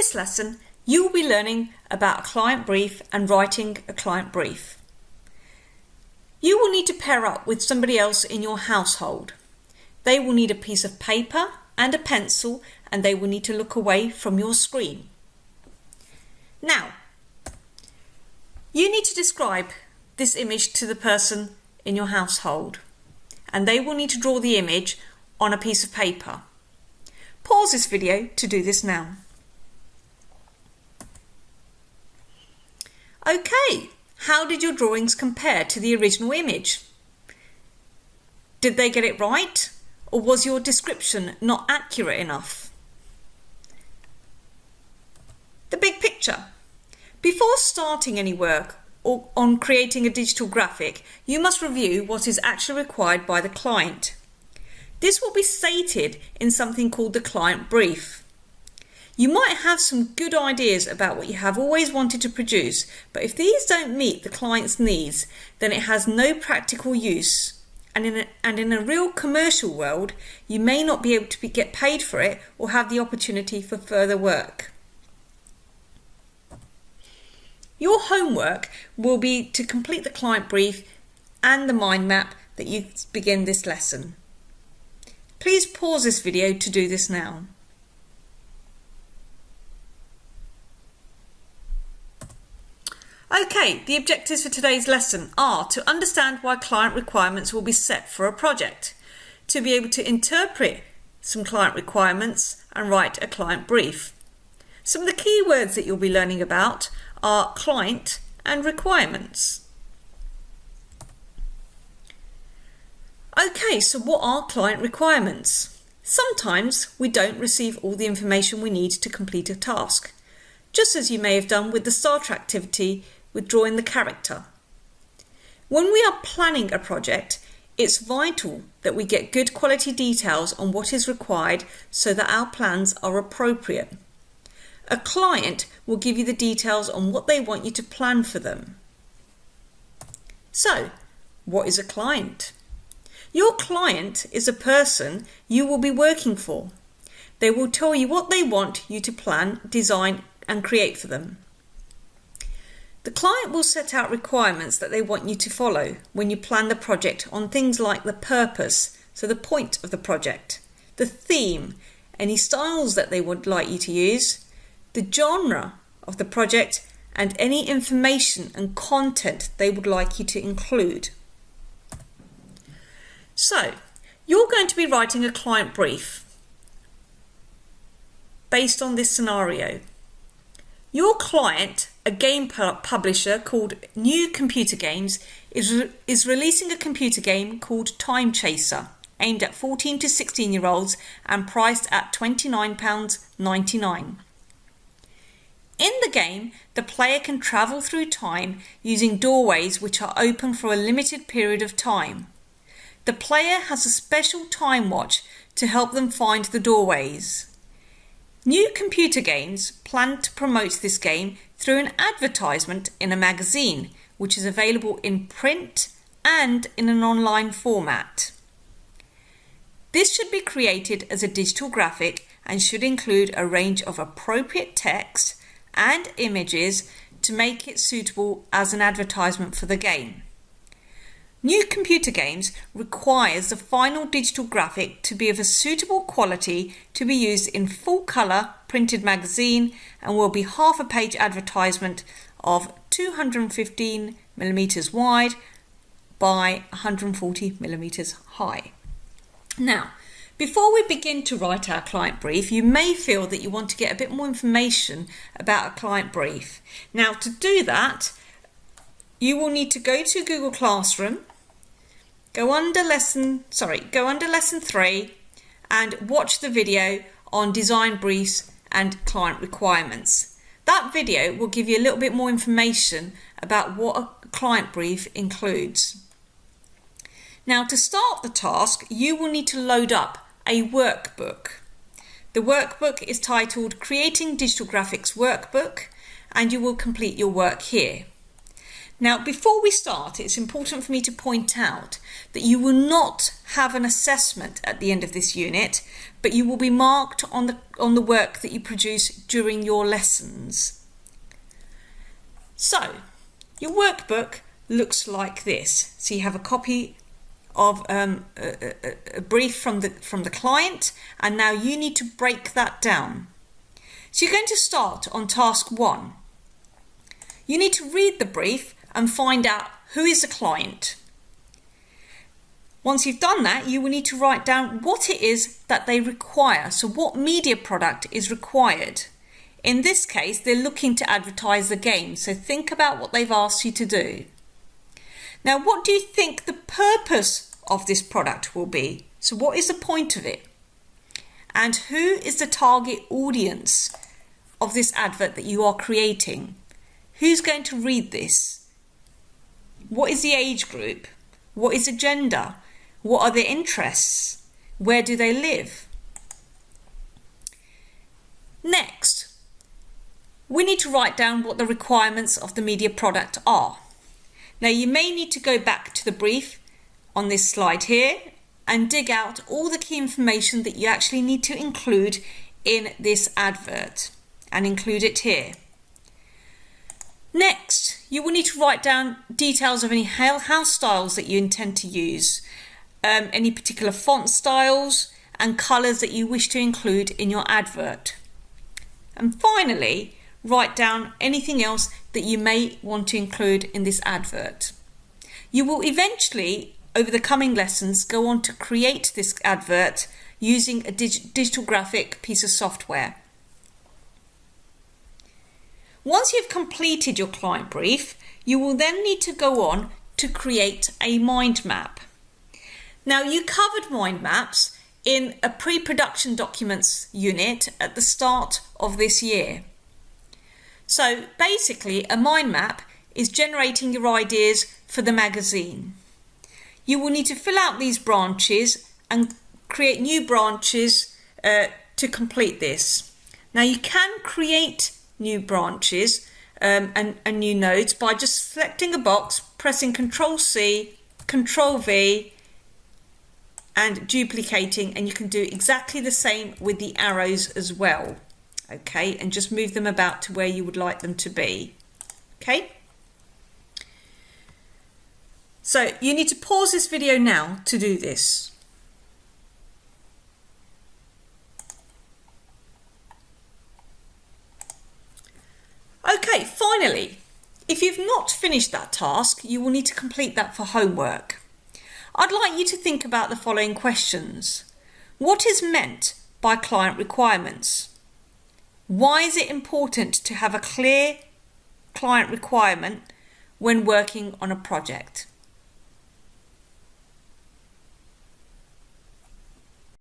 this lesson, you will be learning about a client brief and writing a client brief. You will need to pair up with somebody else in your household. They will need a piece of paper and a pencil, and they will need to look away from your screen. Now, you need to describe this image to the person in your household, and they will need to draw the image on a piece of paper. Pause this video to do this now. Okay, how did your drawings compare to the original image? Did they get it right, or was your description not accurate enough? The big picture. Before starting any work or on creating a digital graphic, you must review what is actually required by the client. This will be stated in something called the client brief. You might have some good ideas about what you have always wanted to produce, but if these don't meet the client's needs, then it has no practical use. And in a real commercial world, you may not be able to get paid for it or have the opportunity for further work. Your homework will be to complete the client brief and the mind map that you begin this lesson. Please pause this video to do this now. Okay, the objectives for today's lesson are to understand why client requirements will be set for a project, to be able to interpret some client requirements and write a client brief. Some of the key words that you'll be learning about are client and requirements. Okay, so what are client requirements? Sometimes we don't receive all the information we need to complete a task, just as you may have done with the starter activity with drawing the character. When we are planning a project, it's vital that we get good quality details on what is required so that our plans are appropriate. A client will give you the details on what they want you to plan for them. So, what is a client? Your client is a person you will be working for. They will tell you what they want you to plan, design, and create for them. The client will set out requirements that they want you to follow when you plan the project on things like the purpose, so the point of the project, the theme, any styles that they would like you to use, the genre of the project, and any information and content they would like you to include. So, you're going to be writing a client brief based on this scenario. Your client, a game publisher called New Computer Games, is releasing a computer game called Time Chaser, aimed at 14 to 16-year-olds and priced at £29.99. In the game, the player can travel through time using doorways which are open for a limited period of time. The player has a special time watch to help them find the doorways. New Computer Games plan to promote this game through an advertisement in a magazine, which is available in print and in an online format. This should be created as a digital graphic and should include a range of appropriate text and images to make it suitable as an advertisement for the game. New Computer Games requires the final digital graphic to be of a suitable quality to be used in full colour printed magazine and will be half a page advertisement of 215mm wide by 140mm high. Now, before we begin to write our client brief, you may feel that you want to get a bit more information about a client brief. Now, to do that, you will need to go to Google Classroom, go under lesson 3 and watch the video on design briefs and client requirements. That video will give you a little bit more information about what a client brief includes. Now, to start the task, you will need to load up a workbook. The workbook is titled Creating Digital Graphics Workbook, and you will complete your work here. Now, before we start, it's important for me to point out that you will not have an assessment at the end of this unit, but you will be marked on the work that you produce during your lessons. So, your workbook looks like this. So you have a copy of a brief from the client, and now you need to break that down. So you're going to start on task 1. You need to read the brief and find out who is the client. Once you've done that, you will need to write down what it is that they require. So what media product is required? In this case, they're looking to advertise the game. So think about what they've asked you to do. Now, what do you think the purpose of this product will be? So what is the point of it? And who is the target audience of this advert that you are creating? Who's going to read this? What is the age group? What is the gender? What are their interests? Where do they live? Next, we need to write down what the requirements of the media product are. Now, you may need to go back to the brief on this slide here and dig out all the key information that you actually need to include in this advert and include it here. Next, you will need to write down details of any house styles that you intend to use, any particular font styles and colours that you wish to include in your advert. And finally, write down anything else that you may want to include in this advert. You will eventually, over the coming lessons, go on to create this advert using a digital graphic piece of software. Once you've completed your client brief, you will then need to go on to create a mind map. Now, you covered mind maps in a pre-production documents unit at the start of this year. So basically, a mind map is generating your ideas for the magazine. You will need to fill out these branches and create new branches to complete this. Now, you can create new branches and new nodes by just selecting a box, pressing Ctrl+C, Ctrl+V and duplicating, and you can do exactly the same with the arrows as well. Okay, and just move them about to where you would like them to be. Okay, so you need to pause this video now to do this. Okay, finally, if you've not finished that task, you will need to complete that for homework. I'd like you to think about the following questions. What is meant by client requirements? Why is it important to have a clear client requirement when working on a project?